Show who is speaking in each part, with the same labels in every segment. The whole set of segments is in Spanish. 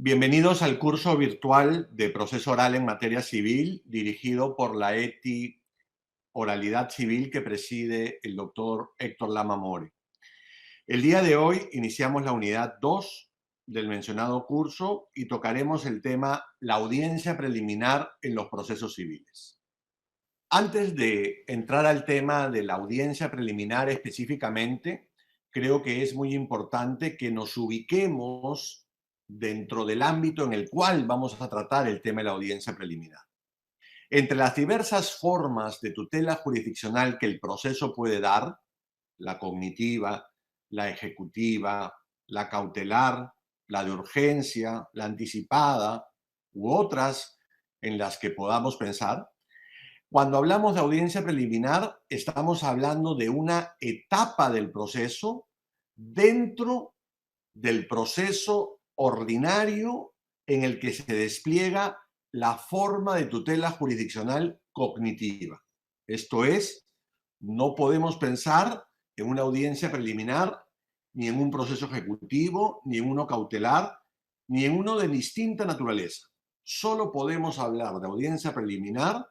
Speaker 1: Bienvenidos al curso virtual de proceso oral en materia civil, dirigido por la ETI Oralidad Civil que preside el doctor Héctor Lama More. El día de hoy iniciamos la unidad 2 del mencionado curso y tocaremos el tema la audiencia preliminar en los procesos civiles. Antes de entrar al tema de la audiencia preliminar específicamente, creo que es muy importante que nos ubiquemos dentro del ámbito en el cual vamos a tratar el tema de la audiencia preliminar. Entre las diversas formas de tutela jurisdiccional que el proceso puede dar, la cognitiva, la ejecutiva, la cautelar, la de urgencia, la anticipada u otras en las que podamos pensar, cuando hablamos de audiencia preliminar, estamos hablando de una etapa del proceso dentro del proceso ordinario en el que se despliega la forma de tutela jurisdiccional cognitiva. Esto es, no podemos pensar en una audiencia preliminar, ni en un proceso ejecutivo, ni en uno cautelar, ni en uno de distinta naturaleza. Solo podemos hablar de audiencia preliminar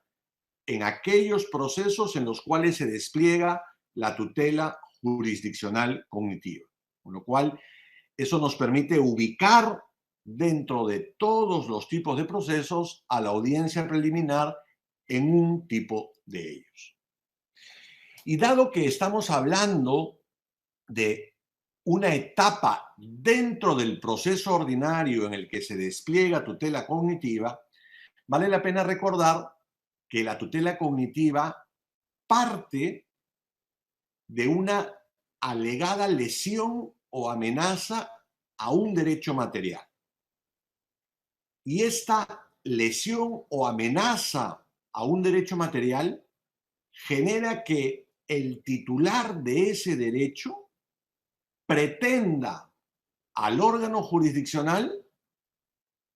Speaker 1: en aquellos procesos en los cuales se despliega la tutela jurisdiccional cognitiva. Con lo cual, eso nos permite ubicar dentro de todos los tipos de procesos a la audiencia preliminar en un tipo de ellos. Y dado que estamos hablando de una etapa dentro del proceso ordinario en el que se despliega tutela cognitiva, vale la pena recordar que la tutela cognitiva parte de una alegada lesión o amenaza a un derecho material. Y esta lesión o amenaza a un derecho material genera que el titular de ese derecho pretenda al órgano jurisdiccional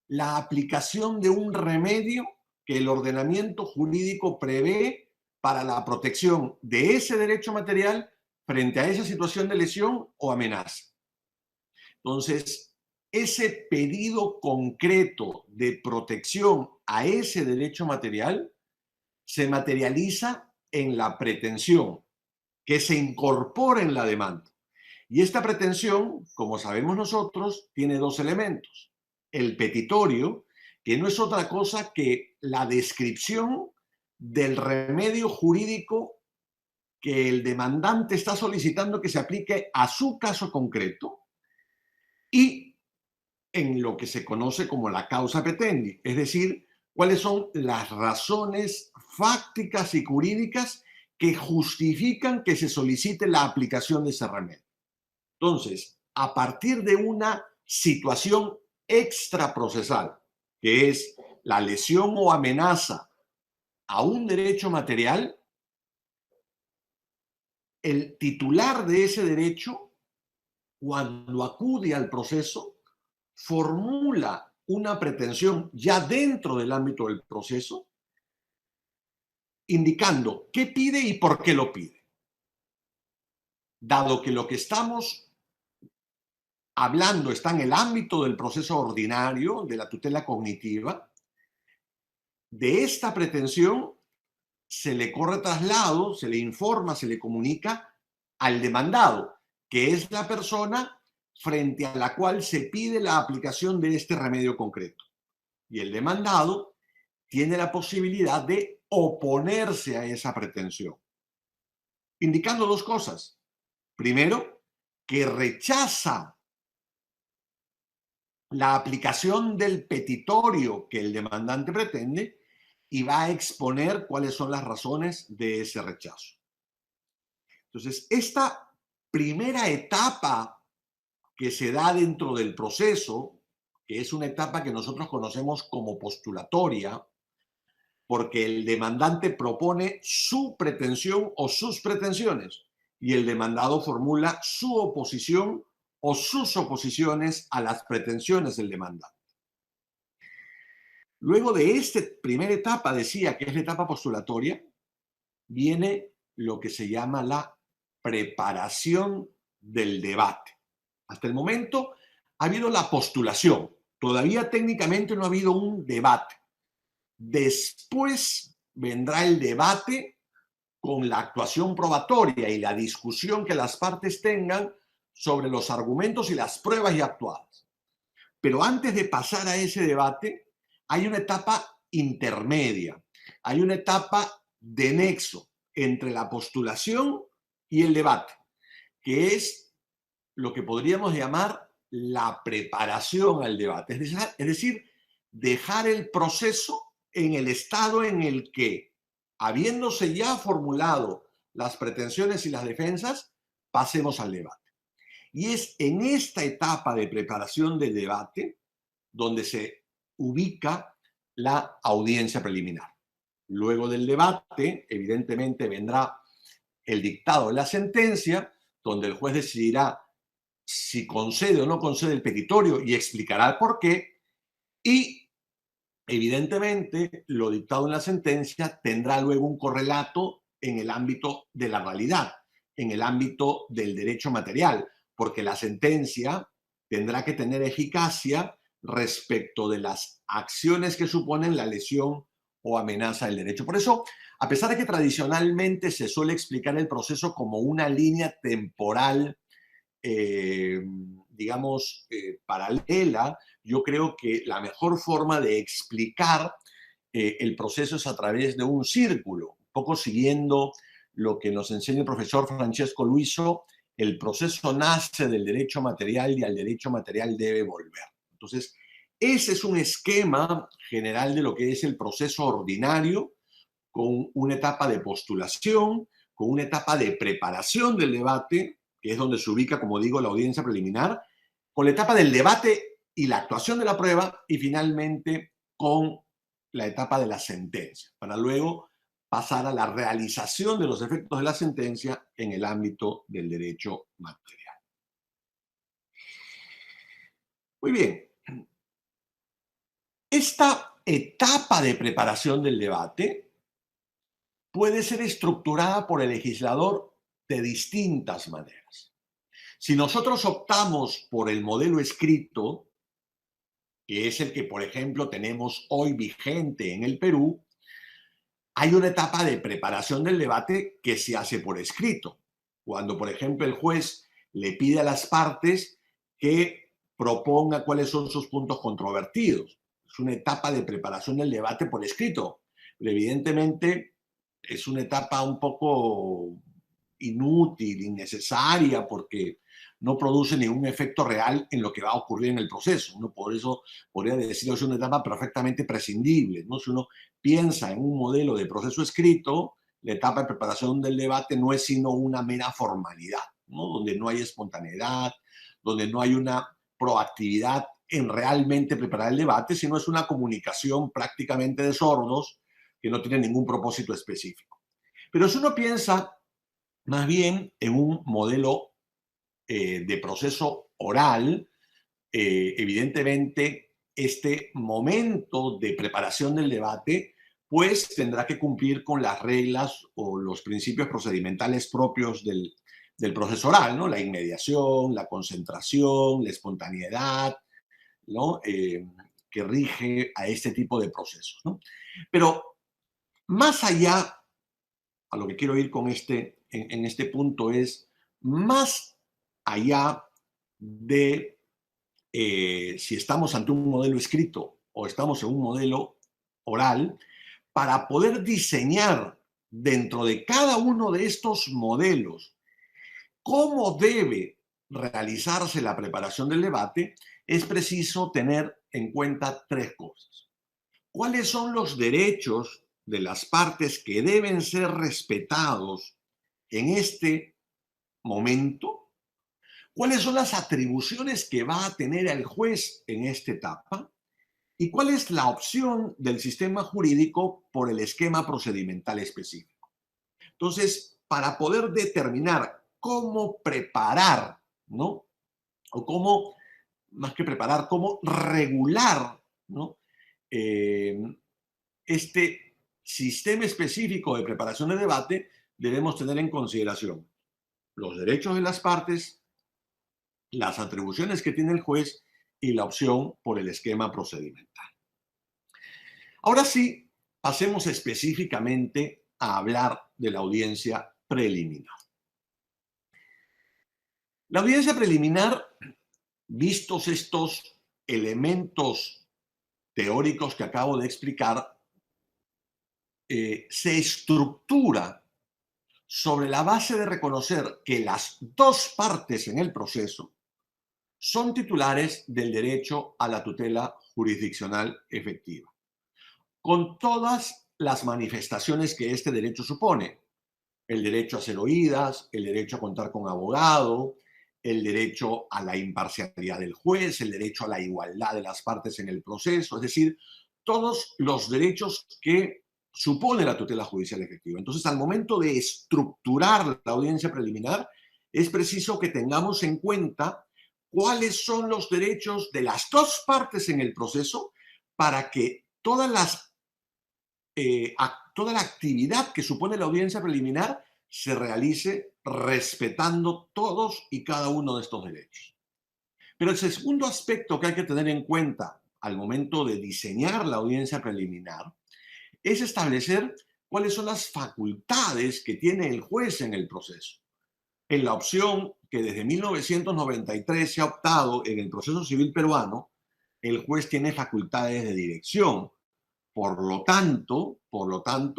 Speaker 1: la aplicación de un remedio que el ordenamiento jurídico prevé para la protección de ese derecho material frente a esa situación de lesión o amenaza. Entonces, ese pedido concreto de protección a ese derecho material se materializa en la pretensión que se incorpora en la demanda. Y esta pretensión, como sabemos nosotros, tiene dos elementos. El petitorio, que no es otra cosa que la descripción del remedio jurídico que el demandante está solicitando que se aplique a su caso concreto, y en lo que se conoce como la causa petendi, es decir, cuáles son las razones fácticas y jurídicas que justifican que se solicite la aplicación de ese remedio. Entonces, a partir de una situación extraprocesal, que es la lesión o amenaza a un derecho material, el titular de ese derecho, cuando acude al proceso, formula una pretensión ya dentro del ámbito del proceso, indicando qué pide y por qué lo pide. Dado que lo que estamos hablando está en el ámbito del proceso ordinario, de la tutela cognitiva, de esta pretensión se le corre traslado, se le informa, se le comunica al demandado, que es la persona frente a la cual se pide la aplicación de este remedio concreto. Y el demandado tiene la posibilidad de oponerse a esa pretensión, indicando dos cosas. Primero, que rechaza la aplicación del petitorio que el demandante pretende y va a exponer cuáles son las razones de ese rechazo. Entonces, esta primera etapa que se da dentro del proceso, que es una etapa que nosotros conocemos como postulatoria, porque el demandante propone su pretensión o sus pretensiones y el demandado formula su oposición o sus oposiciones a las pretensiones del demandante. Luego de esta primera etapa, decía que es la etapa postulatoria, viene lo que se llama la preparación del debate. Hasta el momento ha habido la postulación. Todavía técnicamente no ha habido un debate. Después vendrá el debate con la actuación probatoria y la discusión que las partes tengan sobre los argumentos y las pruebas ya actuadas. Pero antes de pasar a ese debate, hay una etapa intermedia, hay una etapa de nexo entre la postulación y el debate, que es lo que podríamos llamar la preparación al debate. Es decir, dejar el proceso en el estado en el que, habiéndose ya formulado las pretensiones y las defensas, pasemos al debate. Y es en esta etapa de preparación del debate donde se ubica la audiencia preliminar. Luego del debate, evidentemente, vendrá el dictado de la sentencia, donde el juez decidirá si concede o no concede el petitorio y explicará el por qué. Y, evidentemente, lo dictado en la sentencia tendrá luego un correlato en el ámbito de la realidad, en el ámbito del derecho material, porque la sentencia tendrá que tener eficacia respecto de las acciones que suponen la lesión o amenaza del derecho. Por eso, a pesar de que tradicionalmente se suele explicar el proceso como una línea temporal, digamos, paralela, yo creo que la mejor forma de explicar el proceso es a través de un círculo, un poco siguiendo lo que nos enseña el profesor Francesco Luiso: el proceso nace del derecho material y al derecho material debe volver. Entonces, ese es un esquema general de lo que es el proceso ordinario, con una etapa de postulación, con una etapa de preparación del debate, que es donde se ubica, como digo, la audiencia preliminar, con la etapa del debate y la actuación de la prueba, y finalmente con la etapa de la sentencia, para luego pasar a la realización de los efectos de la sentencia en el ámbito del derecho material. Muy bien. Esta etapa de preparación del debate puede ser estructurada por el legislador de distintas maneras. Si nosotros optamos por el modelo escrito, que es el que, por ejemplo, tenemos hoy vigente en el Perú, hay una etapa de preparación del debate que se hace por escrito. Cuando, por ejemplo, el juez le pide a las partes que proponga cuáles son sus puntos controvertidos. Es una etapa de preparación del debate por escrito. Pero evidentemente es una etapa un poco inútil, innecesaria, porque no produce ningún efecto real en lo que va a ocurrir en el proceso. Uno por eso podría decir que es una etapa perfectamente prescindible, ¿no? Si uno piensa en un modelo de proceso escrito, la etapa de preparación del debate no es sino una mera formalidad, ¿no? Donde no hay espontaneidad, donde no hay una proactividad en realmente preparar el debate, sino es una comunicación prácticamente de sordos que no tiene ningún propósito específico. Pero si uno piensa más bien en un modelo de proceso oral, evidentemente este momento de preparación del debate pues tendrá que cumplir con las reglas o los principios procedimentales propios del proceso oral, ¿no? La inmediación, la concentración, la espontaneidad, ¿no? Que rige a este tipo de procesos, ¿no? Pero más allá, a lo que quiero ir con en este punto es, más allá de si estamos ante un modelo escrito o estamos en un modelo oral, para poder diseñar dentro de cada uno de estos modelos cómo debe realizarse la preparación del debate, es preciso tener en cuenta tres cosas. ¿Cuáles son los derechos de las partes que deben ser respetados en este momento? ¿Cuáles son las atribuciones que va a tener el juez en esta etapa? ¿Y cuál es la opción del sistema jurídico por el esquema procedimental específico? Entonces, para poder determinar cómo preparar, ¿no? O cómo, más que preparar, cómo regular, ¿no? Eh, este sistema específico de preparación de debate, debemos tener en consideración los derechos de las partes, las atribuciones que tiene el juez y la opción por el esquema procedimental. Ahora sí, pasemos específicamente a hablar de la audiencia preliminar. La audiencia preliminar, vistos estos elementos teóricos que acabo de explicar, se estructura sobre la base de reconocer que las dos partes en el proceso son titulares del derecho a la tutela jurisdiccional efectiva, con todas las manifestaciones que este derecho supone: el derecho a ser oídas, el derecho a contar con abogado, el derecho a la imparcialidad del juez, el derecho a la igualdad de las partes en el proceso, es decir, todos los derechos que supone la tutela judicial efectiva. Entonces, al momento de estructurar la audiencia preliminar, es preciso que tengamos en cuenta cuáles son los derechos de las dos partes en el proceso para que toda la actividad que supone la audiencia preliminar se realice respetando todos y cada uno de estos derechos. Pero el segundo aspecto que hay que tener en cuenta al momento de diseñar la audiencia preliminar es establecer cuáles son las facultades que tiene el juez en el proceso. En la opción que desde 1993 se ha optado en el proceso civil peruano, el juez tiene facultades de dirección. Por lo tanto,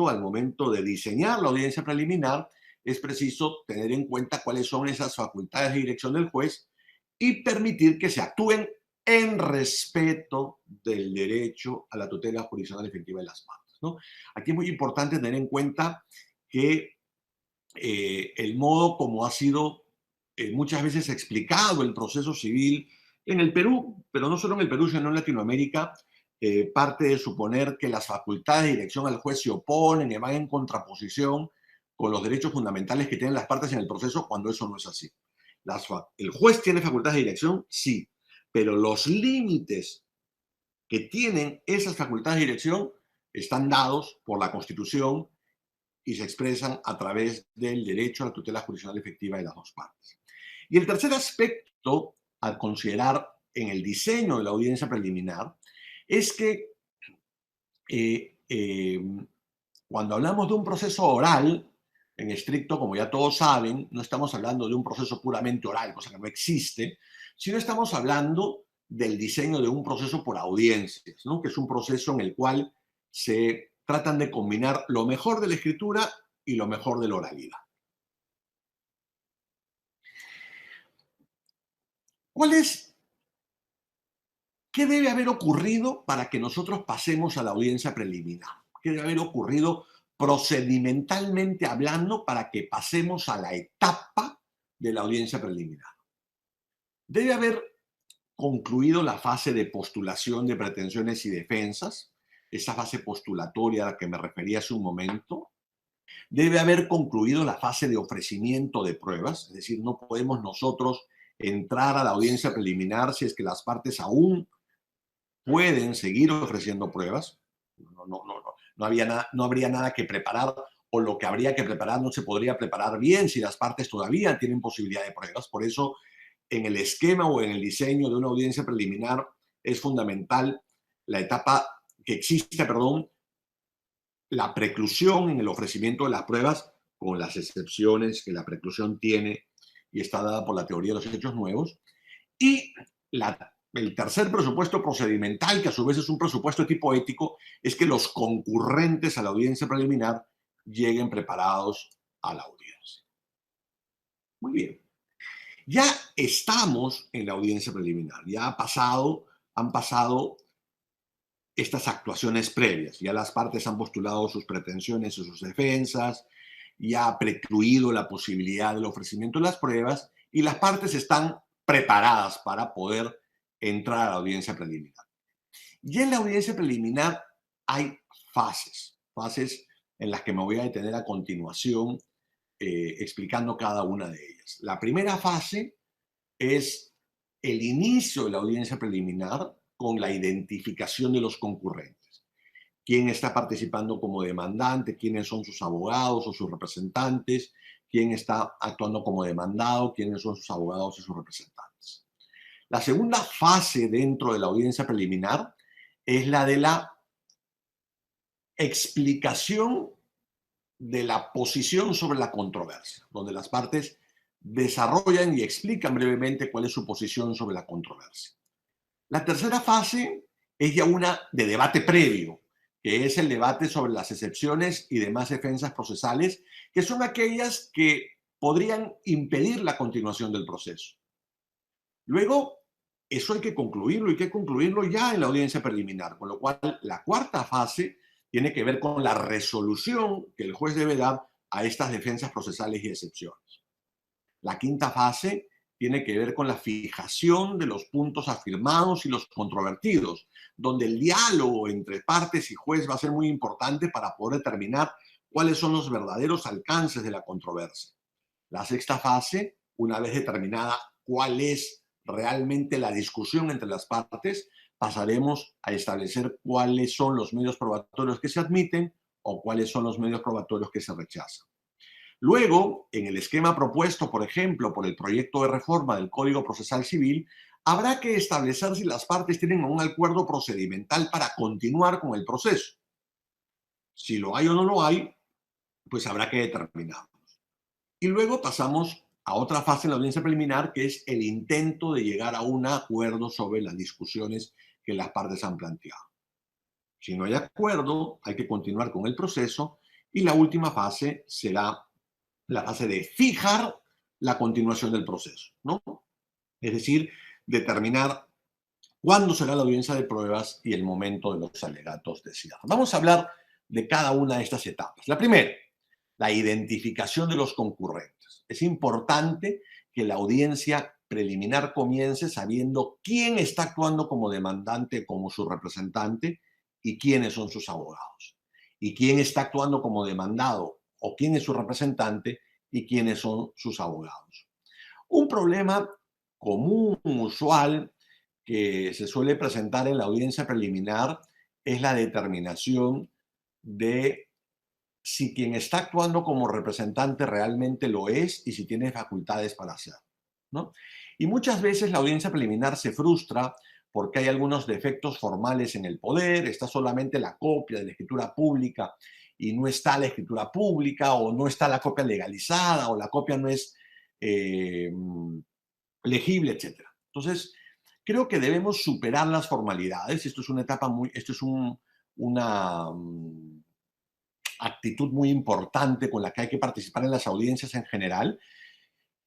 Speaker 1: al momento de diseñar la audiencia preliminar, es preciso tener en cuenta cuáles son esas facultades de dirección del juez y permitir que se actúen en respeto del derecho a la tutela jurisdiccional efectiva de las partes, ¿no? Aquí es muy importante tener en cuenta que el modo como ha sido muchas veces explicado el proceso civil en el Perú, pero no solo en el Perú, sino en Latinoamérica, parte de suponer que las facultades de dirección al juez se oponen y van en contraposición con los derechos fundamentales que tienen las partes en el proceso, cuando eso no es así. El juez tiene facultades de dirección, sí, pero los límites que tienen esas facultades de dirección están dados por la Constitución y se expresan a través del derecho a la tutela jurisdiccional efectiva de las dos partes. Y el tercer aspecto a considerar en el diseño de la audiencia preliminar es que cuando hablamos de un proceso oral, en estricto, como ya todos saben, no estamos hablando de un proceso puramente oral, cosa que no existe, sino estamos hablando del diseño de un proceso por audiencias, ¿no? Que es un proceso en el cual se tratan de combinar lo mejor de la escritura y lo mejor de la oralidad. ¿Qué debe haber ocurrido para que nosotros pasemos a la audiencia preliminar? ¿Qué debe haber ocurrido procedimentalmente hablando para que pasemos a la etapa de la audiencia preliminar? Debe haber concluido la fase de postulación de pretensiones y defensas, esa fase postulatoria a la que me refería hace un momento. Debe haber concluido la fase de ofrecimiento de pruebas, es decir, no podemos nosotros entrar a la audiencia preliminar si es que las partes aún pueden seguir ofreciendo pruebas. No habría nada que preparar, o lo que habría que preparar no se podría preparar bien si las partes todavía tienen posibilidad de pruebas. Por eso, en el esquema o en el diseño de una audiencia preliminar es fundamental la etapa que existe, la preclusión en el ofrecimiento de las pruebas, con las excepciones que la preclusión tiene y está dada por la teoría de los hechos nuevos, y el tercer presupuesto procedimental, que a su vez es un presupuesto de tipo ético, es que los concurrentes a la audiencia preliminar lleguen preparados a la audiencia. Muy bien. Ya estamos en la audiencia preliminar, ya han pasado estas actuaciones previas, ya las partes han postulado sus pretensiones y sus defensas, ya ha precluido la posibilidad del ofrecimiento de las pruebas y las partes están preparadas para poder entrar a la audiencia preliminar. Y en la audiencia preliminar hay fases en las que me voy a detener a continuación explicando cada una de ellas. La primera fase es el inicio de la audiencia preliminar con la identificación de los concurrentes. ¿Quién está participando como demandante? ¿Quiénes son sus abogados o sus representantes? ¿Quién está actuando como demandado? ¿Quiénes son sus abogados y sus representantes? La segunda fase dentro de la audiencia preliminar es la de la explicación de la posición sobre la controversia, donde las partes desarrollan y explican brevemente cuál es su posición sobre la controversia. La tercera fase es ya una de debate previo, que es el debate sobre las excepciones y demás defensas procesales, que son aquellas que podrían impedir la continuación del proceso. Luego, eso hay que concluirlo ya en la audiencia preliminar, con lo cual la cuarta fase tiene que ver con la resolución que el juez debe dar a estas defensas procesales y excepciones. La quinta fase tiene que ver con la fijación de los puntos afirmados y los controvertidos, donde el diálogo entre partes y juez va a ser muy importante para poder determinar cuáles son los verdaderos alcances de la controversia. La sexta fase, una vez determinada cuál es realmente la discusión entre las partes, pasaremos a establecer cuáles son los medios probatorios que se admiten o cuáles son los medios probatorios que se rechazan. Luego, en el esquema propuesto, por ejemplo, por el proyecto de reforma del Código Procesal Civil, habrá que establecer si las partes tienen un acuerdo procedimental para continuar con el proceso. Si lo hay o no lo hay, pues habrá que determinarlo. Y luego pasamos a otra fase en la audiencia preliminar, que es el intento de llegar a un acuerdo sobre las discusiones que las partes han planteado. Si no hay acuerdo, hay que continuar con el proceso y la última fase será la fase de fijar la continuación del proceso, ¿no? Es decir, determinar cuándo será la audiencia de pruebas y el momento de los alegatos de cierre. Vamos a hablar de cada una de estas etapas. La primera, la identificación de los concurrentes. Es importante que la audiencia preliminar comience sabiendo quién está actuando como demandante, como su representante y quiénes son sus abogados. Y quién está actuando como demandado o quién es su representante y quiénes son sus abogados. Un problema común, usual, que se suele presentar en la audiencia preliminar es la determinación de si quien está actuando como representante realmente lo es y si tiene facultades para hacerlo, ¿no? Y muchas veces la audiencia preliminar se frustra porque hay algunos defectos formales en el poder, está solamente la copia de la escritura pública y no está la escritura pública o no está la copia legalizada o la copia no es legible, etc. Entonces, creo que debemos superar las formalidades. Esto es una etapa una actitud muy importante con la que hay que participar en las audiencias en general.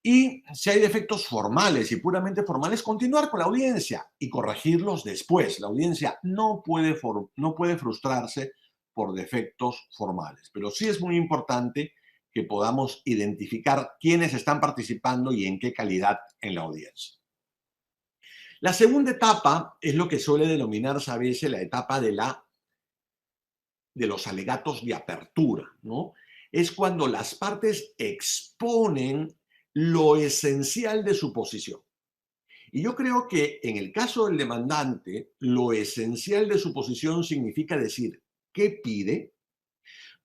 Speaker 1: Y si hay defectos formales y puramente formales, continuar con la audiencia y corregirlos después. La audiencia no puede frustrarse por defectos formales, pero sí es muy importante que podamos identificar quiénes están participando y en qué calidad en la audiencia. La segunda etapa es lo que suele denominarse a veces la etapa de los alegatos de apertura, ¿no? Es cuando las partes exponen lo esencial de su posición. Y yo creo que en el caso del demandante, lo esencial de su posición significa decir qué pide,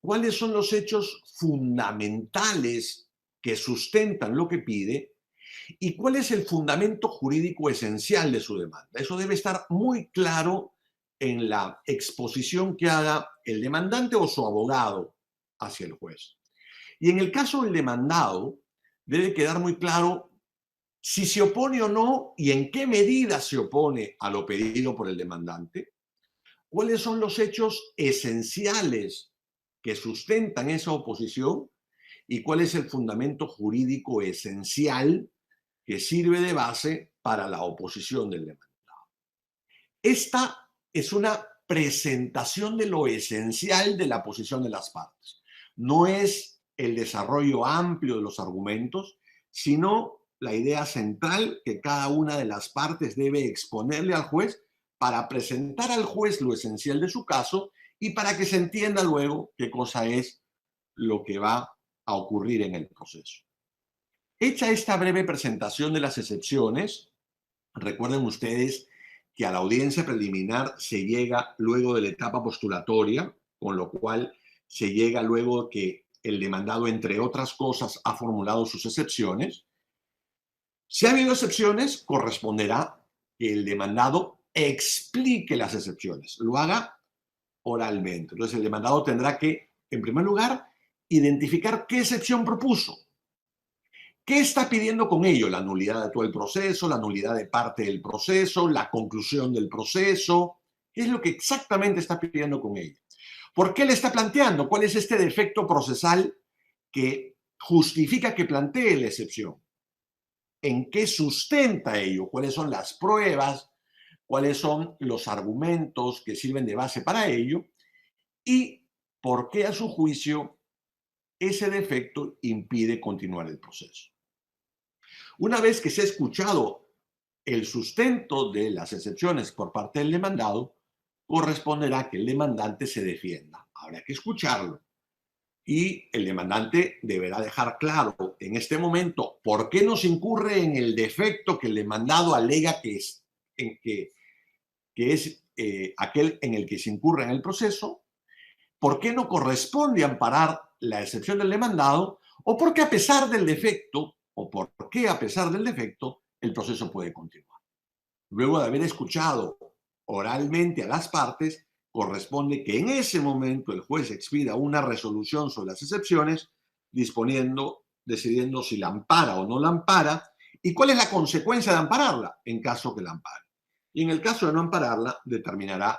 Speaker 1: cuáles son los hechos fundamentales que sustentan lo que pide y cuál es el fundamento jurídico esencial de su demanda. Eso debe estar muy claro en la exposición que haga el demandante o su abogado hacia el juez. Y en el caso del demandado, debe quedar muy claro si se opone o no y en qué medida se opone a lo pedido por el demandante, cuáles son los hechos esenciales que sustentan esa oposición y cuál es el fundamento jurídico esencial que sirve de base para la oposición del demandado. Esta es una presentación de lo esencial de la posición de las partes. No es el desarrollo amplio de los argumentos, sino la idea central que cada una de las partes debe exponerle al juez para presentar al juez lo esencial de su caso y para que se entienda luego qué cosa es lo que va a ocurrir en el proceso. Hecha esta breve presentación de las excepciones, recuerden ustedes que a la audiencia preliminar se llega luego de la etapa postulatoria, con lo cual se llega luego que el demandado, entre otras cosas, ha formulado sus excepciones. Si ha habido excepciones, corresponderá que el demandado explique las excepciones, lo haga oralmente. Entonces, el demandado tendrá que, en primer lugar, identificar qué excepción propuso. ¿Qué está pidiendo con ello? La nulidad de todo el proceso, la nulidad de parte del proceso, la conclusión del proceso. ¿Qué es lo que exactamente está pidiendo con ello? ¿Por qué le está planteando? ¿Cuál es este defecto procesal que justifica que plantee la excepción? ¿En qué sustenta ello? ¿Cuáles son las pruebas? ¿Cuáles son los argumentos que sirven de base para ello? ¿Y por qué, a su juicio, ese defecto impide continuar el proceso? Una vez que se ha escuchado el sustento de las excepciones por parte del demandado, corresponderá que el demandante se defienda. Habrá que escucharlo. Y el demandante deberá dejar claro en este momento por qué no se incurre en el defecto que el demandado alega que es aquel en el que se incurre en el proceso, por qué no corresponde amparar la excepción del demandado, o por qué a pesar del defecto, el proceso puede continuar. Luego de haber escuchado oralmente a las partes, corresponde que en ese momento el juez expida una resolución sobre las excepciones, decidiendo si la ampara o no la ampara y cuál es la consecuencia de ampararla en caso que la ampare. Y en el caso de no ampararla, determinará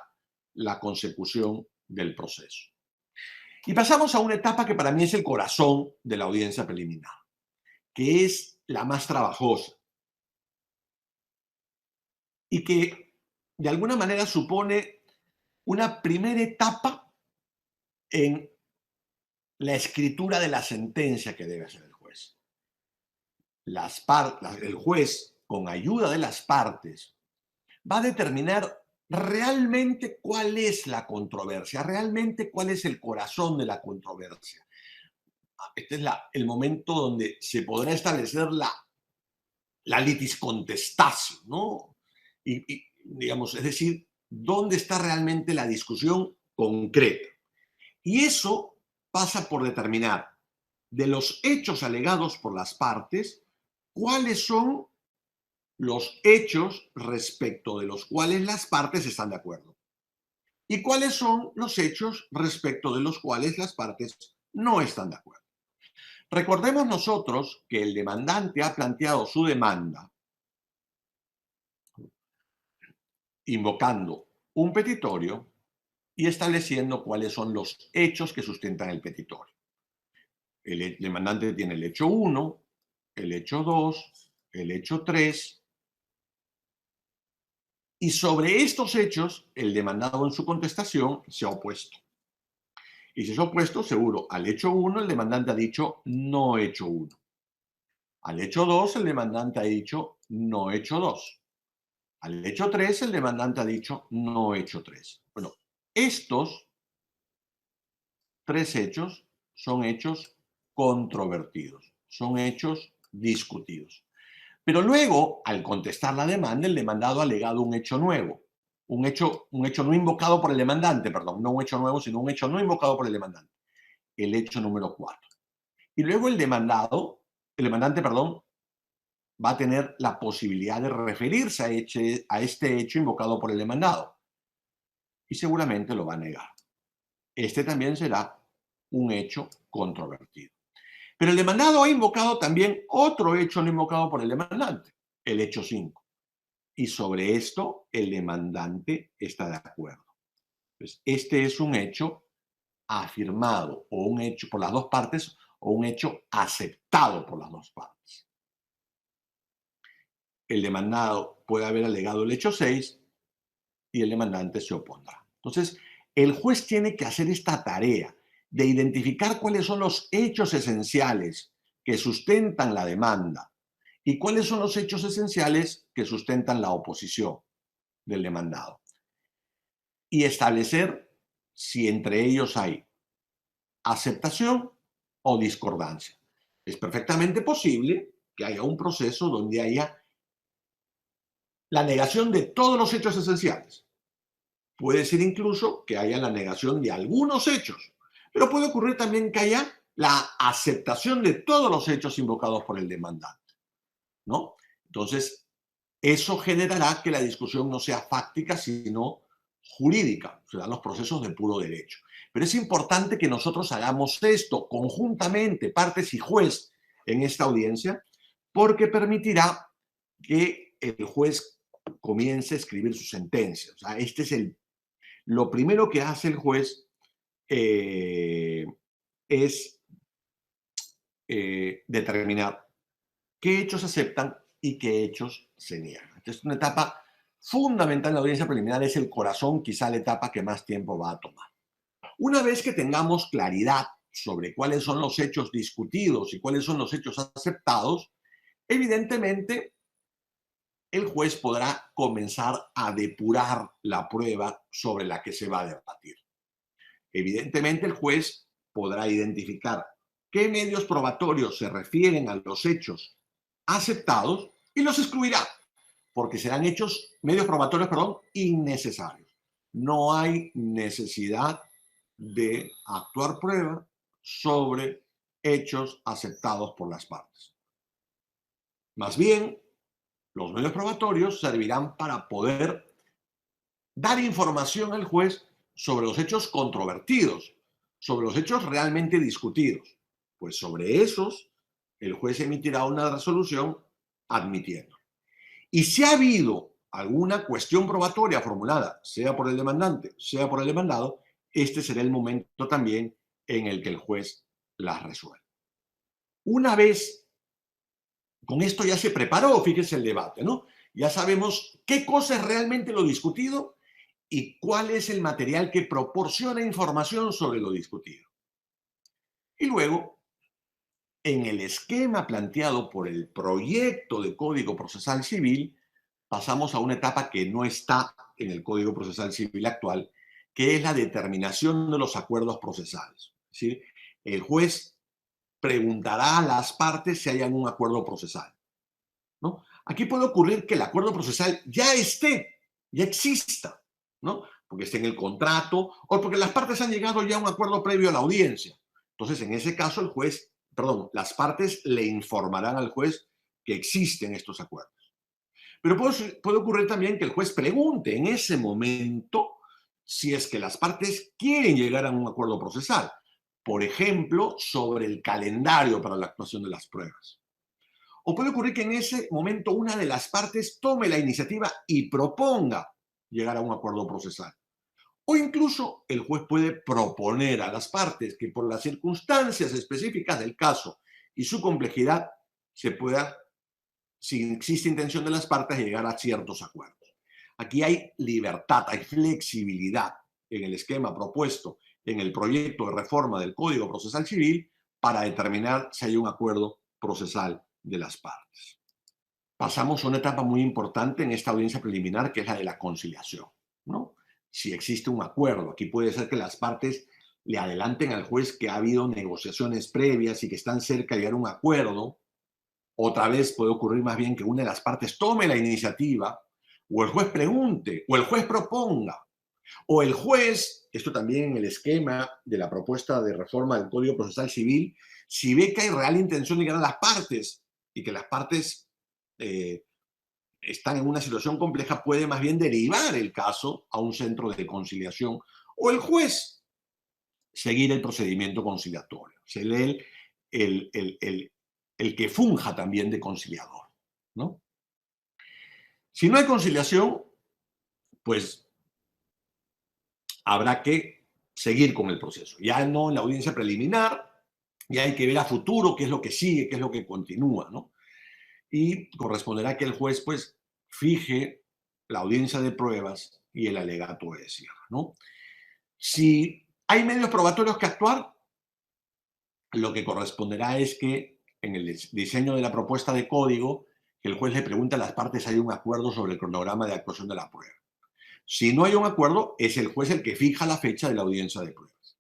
Speaker 1: la consecución del proceso. Y pasamos a una etapa que para mí es el corazón de la audiencia preliminar, que es la más trabajosa y que de alguna manera supone una primera etapa en la escritura de la sentencia que debe hacer el juez. El juez, con ayuda de las partes, va a determinar realmente cuál es la controversia, realmente cuál es el corazón de la controversia. Este es el momento donde se podrá establecer la litis contestatio, ¿no? Digamos, es decir, dónde está realmente la discusión concreta. Y eso pasa por determinar de los hechos alegados por las partes, cuáles son los hechos respecto de los cuales las partes están de acuerdo y cuáles son los hechos respecto de los cuales las partes no están de acuerdo. Recordemos nosotros que el demandante ha planteado su demanda invocando un petitorio y estableciendo cuáles son los hechos que sustentan el petitorio. El demandante tiene el hecho 1, el hecho 2, el hecho 3, y sobre estos hechos el demandado en su contestación se ha opuesto. Y si se ha opuesto, seguro, al hecho 1 el demandante ha dicho no hecho 1. Al hecho 2 el demandante ha dicho no hecho 2. Al hecho 3 el demandante ha dicho no hecho 3. Bueno, estos tres hechos son hechos controvertidos, son hechos discutidos. Pero luego, al contestar la demanda, el demandado ha alegado un hecho nuevo, un hecho no invocado por el demandante, perdón, no un hecho nuevo, sino un hecho no invocado por el demandante, el hecho número 4. Y luego el demandante, va a tener la posibilidad de referirse a este hecho invocado por el demandado. Y seguramente lo va a negar. Este también será un hecho controvertido. Pero el demandado ha invocado también otro hecho no invocado por el demandante, el hecho 5. Y sobre esto el demandante está de acuerdo. Pues este es un hecho afirmado o un hecho por las dos partes o un hecho aceptado por las dos partes. El demandado puede haber alegado el hecho 6 y el demandante se opondrá. Entonces, el juez tiene que hacer esta tarea de identificar cuáles son los hechos esenciales que sustentan la demanda y cuáles son los hechos esenciales que sustentan la oposición del demandado. Y establecer si entre ellos hay aceptación o discordancia. Es perfectamente posible que haya un proceso donde haya la negación de todos los hechos esenciales. Puede ser incluso que haya la negación de algunos hechos, pero puede ocurrir también que haya la aceptación de todos los hechos invocados por el demandante, ¿no? Entonces, Eso generará que la discusión no sea fáctica, sino jurídica. Se dan los procesos de puro derecho. Pero es importante que nosotros hagamos esto conjuntamente, partes y juez, en esta audiencia, porque permitirá que el juez comience a escribir su sentencia. O sea, lo primero que hace el juez es determinar qué hechos se aceptan y qué hechos se niegan. Entonces, una etapa fundamental en la audiencia preliminar, es el corazón, quizá la etapa que más tiempo va a tomar. Una vez que tengamos claridad sobre cuáles son los hechos discutidos y cuáles son los hechos aceptados, evidentemente el juez podrá comenzar a depurar la prueba sobre la que se va a debatir. Evidentemente el juez podrá identificar qué medios probatorios se refieren a los hechos aceptados y los excluirá, porque serán medios probatorios, innecesarios. No hay necesidad de actuar prueba sobre hechos aceptados por las partes. Más bien, los medios probatorios servirán para poder dar información al juez sobre los hechos controvertidos, sobre los hechos realmente discutidos. Pues sobre esos, el juez emitirá una resolución admitiendo. Y si ha habido alguna cuestión probatoria formulada, sea por el demandante, sea por el demandado, este será el momento también en el que el juez las resuelve. Una vez con esto ya se preparó, fíjense el debate, ¿no? Ya sabemos qué cosa es realmente lo discutido y cuál es el material que proporciona información sobre lo discutido. Y luego, en el esquema planteado por el proyecto de Código Procesal Civil, pasamos a una etapa que no está en el Código Procesal Civil actual, que es la determinación de los acuerdos procesales. Es decir, el juez preguntará a las partes si hay algún acuerdo procesal, ¿no? Aquí puede ocurrir que el acuerdo procesal ya exista, ¿no? Porque esté en el contrato o porque las partes han llegado ya a un acuerdo previo a la audiencia. Entonces, en ese caso, las partes le informarán al juez que existen estos acuerdos. Pero puede ocurrir también que el juez pregunte en ese momento si es que las partes quieren llegar a un acuerdo procesal. Por ejemplo, sobre el calendario para la actuación de las pruebas. O puede ocurrir que en ese momento una de las partes tome la iniciativa y proponga llegar a un acuerdo procesal. O incluso el juez puede proponer a las partes que por las circunstancias específicas del caso y su complejidad se pueda, si existe intención de las partes, llegar a ciertos acuerdos. Aquí hay libertad, hay flexibilidad en el esquema propuesto en el proyecto de reforma del Código Procesal Civil para determinar si hay un acuerdo procesal de las partes. Pasamos a una etapa muy importante en esta audiencia preliminar, que es la de la conciliación, ¿no? Si existe un acuerdo, aquí puede ser que las partes le adelanten al juez que ha habido negociaciones previas y que están cerca de llegar a un acuerdo. Otra vez puede ocurrir más bien que una de las partes tome la iniciativa, o el juez pregunte, o el juez proponga, o el juez, esto también en el esquema de la propuesta de reforma del Código Procesal Civil, si ve que hay real intención de llegar a las partes y que las partes están en una situación compleja, puede más bien derivar el caso a un centro de conciliación, o el juez seguir el procedimiento conciliatorio. Se lee el que funja también de conciliador, ¿no? Si no hay conciliación, pues habrá que seguir con el proceso. Ya no en la audiencia preliminar, ya hay que ver a futuro qué es lo que sigue, qué es lo que continúa, ¿no? Y corresponderá que el juez, pues, fije la audiencia de pruebas y el alegato de cierre, ¿no? Si hay medios probatorios que actuar, lo que corresponderá es que en el diseño de la propuesta de código, que el juez le pregunte a las partes si hay un acuerdo sobre el cronograma de actuación de la prueba. Si no hay un acuerdo, es el juez el que fija la fecha de la audiencia de pruebas.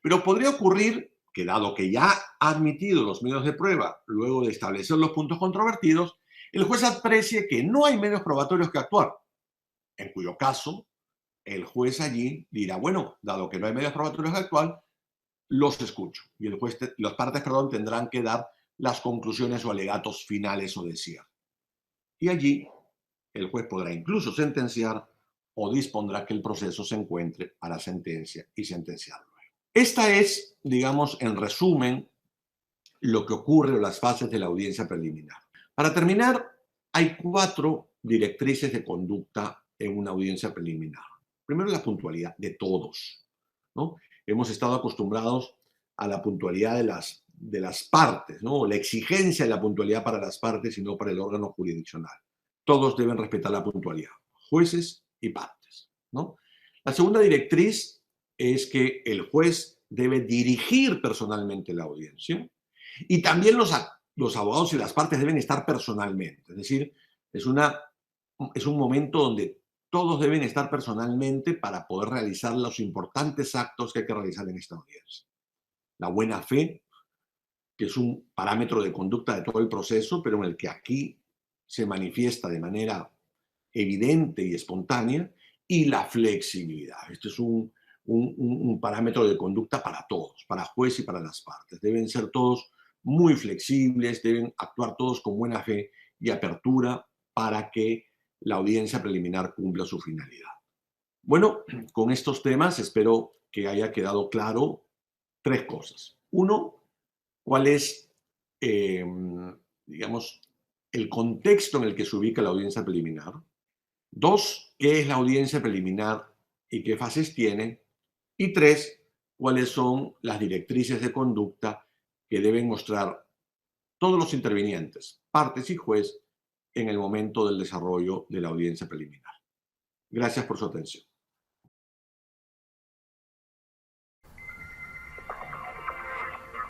Speaker 1: Pero podría ocurrir que, dado que ya ha admitido los medios de prueba luego de establecer los puntos controvertidos, el juez aprecie que no hay medios probatorios que actuar, en cuyo caso el juez allí dirá, bueno, dado que no hay medios probatorios que actuar, los escucho. Y las partes tendrán que dar las conclusiones o alegatos finales o de cierre. Y allí El juez podrá incluso sentenciar o dispondrá que el proceso se encuentre a la sentencia y sentenciarlo. Esta es, digamos, en resumen, lo que ocurre en las fases de la audiencia preliminar. Para terminar, hay 4 directrices de conducta en una audiencia preliminar. Primero, la puntualidad de todos, ¿no? Hemos estado acostumbrados a la puntualidad de las partes, ¿no? La exigencia de la puntualidad para las partes y no para el órgano jurisdiccional. Todos deben respetar la puntualidad, jueces y partes, ¿no? La segunda directriz es que el juez debe dirigir personalmente la audiencia y también los abogados y las partes deben estar personalmente. Es decir, es, una, es un momento donde todos deben estar personalmente para poder realizar los importantes actos que hay que realizar en esta audiencia. La buena fe, que es un parámetro de conducta de todo el proceso, pero en el que aquí se manifiesta de manera evidente y espontánea, y la flexibilidad. Este es un parámetro de conducta para todos, para juez y para las partes. Deben ser todos muy flexibles, deben actuar todos con buena fe y apertura para que la audiencia preliminar cumpla su finalidad. Bueno, con estos temas espero que haya quedado claro 3 cosas. Uno, cuál es, digamos, el contexto en el que se ubica la audiencia preliminar. 2, qué es la audiencia preliminar y qué fases tiene. Y 3, cuáles son las directrices de conducta que deben mostrar todos los intervinientes, partes y juez, en el momento del desarrollo de la audiencia preliminar. Gracias por su atención.